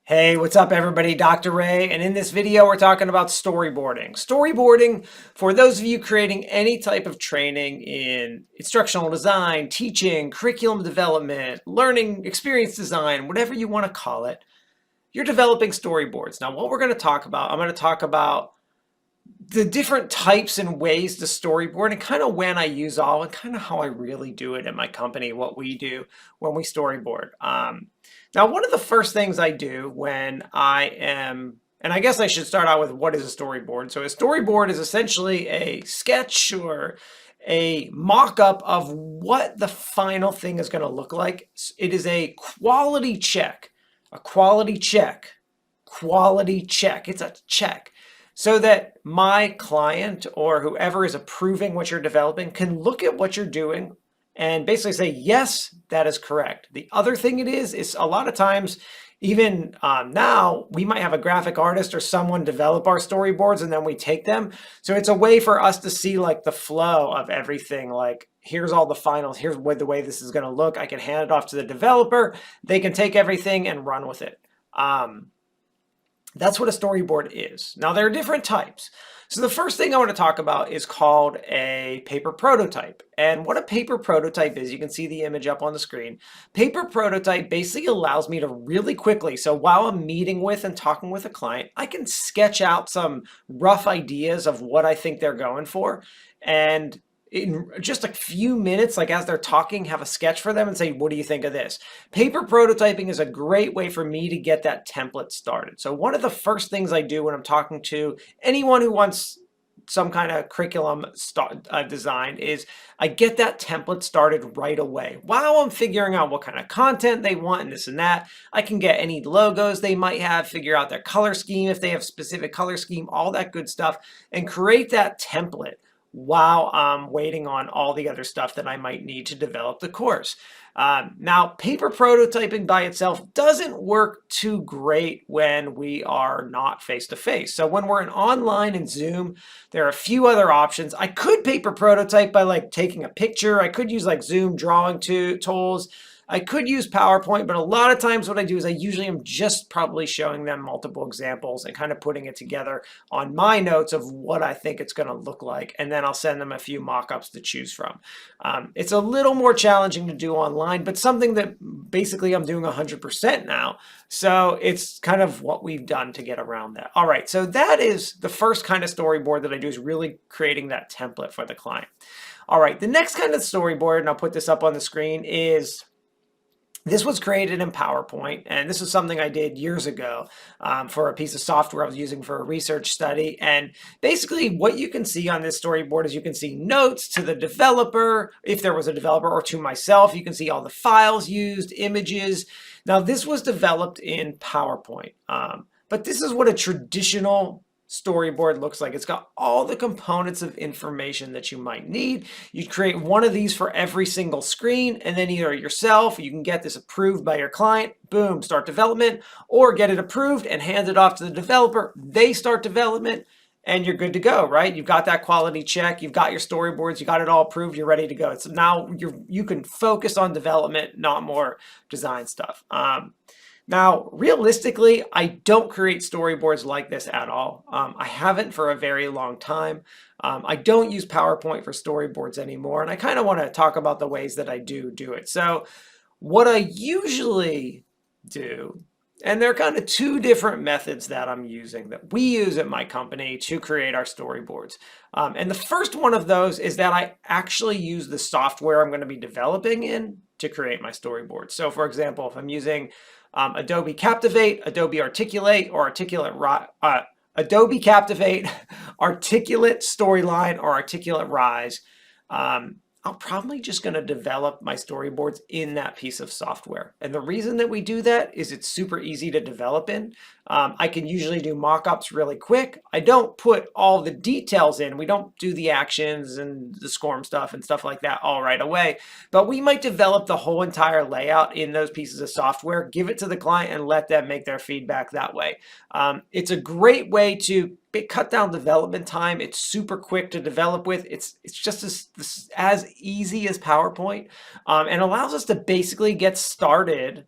Hey, what's up everybody? Dr. Ray, and in this video we're talking about storyboarding. Storyboarding, for those of you creating any type of training in instructional design, teaching, curriculum development, learning experience design, whatever you want to call it, you're developing storyboards. Now what we're going to talk about, I'm going to talk about the different types and ways to storyboard and kind of when I use all and kind of how I really do it in my company, what we do when we storyboard. Now, one of the first things I do when and I guess I should start out with what is a storyboard. So a storyboard is essentially a sketch or a mock-up of what the final thing is going to look like. It is a quality check, a quality check, quality check. It's a check so that my client or whoever is approving what you're developing can look at what you're doing and basically say, yes, that is correct. The other thing it is a lot of times, even now, we might have a graphic artist or someone develop our storyboards and then we take them. So it's a way for us to see like the flow of everything. Like, here's all the finals, here's the way this is gonna look. I can hand it off to the developer. They can take everything and run with it. That's what a storyboard is. Now, there are different types. So the first thing I want to talk about is called a paper prototype. And what a paper prototype is, you can see the image up on the screen. Paper prototype basically allows me to really quickly, so while I'm meeting with and talking with a client, I can sketch out some rough ideas of what I think they're going for. And in just a few minutes, like as they're talking, have a sketch for them and say, what do you think of this? Paper prototyping is a great way for me to get that template started. So one of the first things I do when I'm talking to anyone who wants some kind of curriculum design is I get that template started right away. While I'm figuring out what kind of content they want and this and that, I can get any logos they might have, figure out their color scheme, if they have specific color scheme, all that good stuff, and create that template while I'm waiting on all the other stuff that I might need to develop the course. Now, paper prototyping by itself doesn't work too great when we are not face-to-face. So when we're in online in Zoom, there are a few other options. I could paper prototype by like taking a picture. I could use like Zoom drawing tools. I could use PowerPoint, but a lot of times what I do is I usually am just probably showing them multiple examples and kind of putting it together on my notes of what I think it's going to look like. And then I'll send them a few mock-ups to choose from. It's a little more challenging to do online, but something that basically I'm doing 100% now. So it's kind of what we've done to get around that. All right, so that is the first kind of storyboard that I do, is really creating that template for the client. All right, the next kind of storyboard, and I'll put this up on the screen, is this was created in PowerPoint, and this is something I did years ago for a piece of software I was using for a research study. And basically what you can see on this storyboard is you can see notes to the developer, if there was a developer, or to myself. You can see all the files used, images. Now, this was developed in PowerPoint, but this is what a traditional storyboard looks like. It's got all the components of information that you might need. You create one of these for every single screen, and then either yourself, you can get this approved by your client, boom, start development, or get it approved and hand it off to the developer. They start development and you're good to go, right? You've got that quality check, you've got your storyboards, you got it all approved, you're ready to go. So now you can focus on development, not more design stuff. Now, realistically, I don't create storyboards like this at all. I haven't for a very long time. I don't use PowerPoint for storyboards anymore, and I kind of want to talk about the ways that I do it. So what I usually do, and there are kind of two different methods that I'm using, that we use at my company to create our storyboards. And the first one of those is that I actually use the software I'm going to be developing in to create my storyboard. So for example, if I'm using Adobe Captivate, Adobe Articulate, or Adobe Captivate, Articulate Storyline, or Articulate Rise, I'm probably just going to develop my storyboards in that piece of software. And the reason that we do that is it's super easy to develop in. I can usually do mock-ups really quick. I don't put all the details in. We don't do the actions and the SCORM stuff and stuff like that all right away. But we might develop the whole entire layout in those pieces of software, give it to the client, and let them make their feedback that way. It's a great way to cut down development time. It's super quick to develop with. It's just as easy as PowerPoint, and allows us to basically get started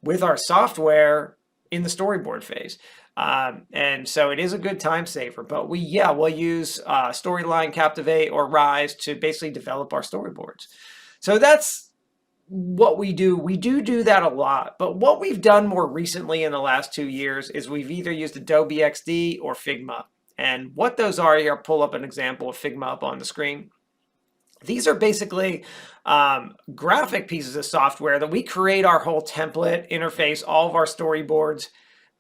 with our software in the storyboard phase. And so it is a good time saver, but we'll use Storyline, Captivate, or Rise to basically develop our storyboards. So that's what we do. We do that a lot, but what we've done more recently in the last 2 years is we've either used Adobe XD or Figma. And what those are, here, I'll pull up an example of Figma up on the screen. These are basically graphic pieces of software that we create our whole template, interface, all of our storyboards,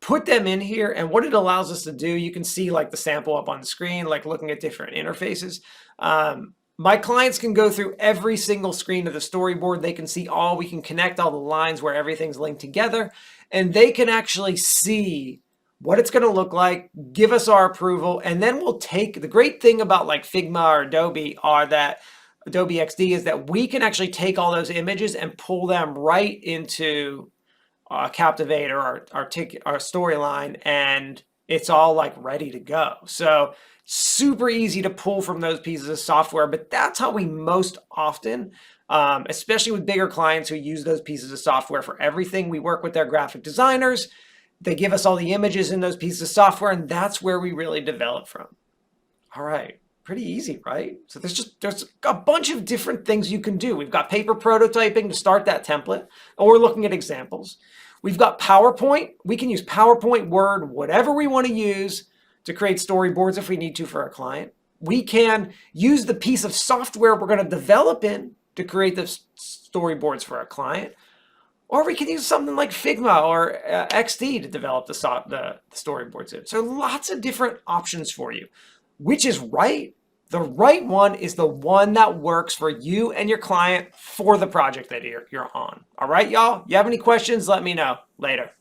put them in here. And what it allows us to do, you can see like the sample up on the screen, like looking at different interfaces. My clients can go through every single screen of the storyboard. They can see all, we can connect all the lines where everything's linked together, and they can actually see what it's going to look like, give us our approval, and then we'll take, the great thing about like Figma or Adobe XD is that we can actually take all those images and pull them right into Captivate or our Storyline, and it's all like ready to go. So super easy to pull from those pieces of software, but that's how we most often, especially with bigger clients who use those pieces of software for everything. We work with their graphic designers. They give us all the images in those pieces of software, and that's where we really develop from. All right. Pretty easy, right? So there's a bunch of different things you can do. We've got paper prototyping to start that template, or we're looking at examples. We've got PowerPoint. We can use PowerPoint, Word, whatever we want to use to create storyboards if we need to for our client. We can use the piece of software we're going to develop in to create the storyboards for our client. Or we can use something like Figma or XD to develop the storyboards in. So lots of different options for you. Which is right? The right one is the one that works for you and your client for the project that you're on. All right, y'all? You have any questions? Let me know later.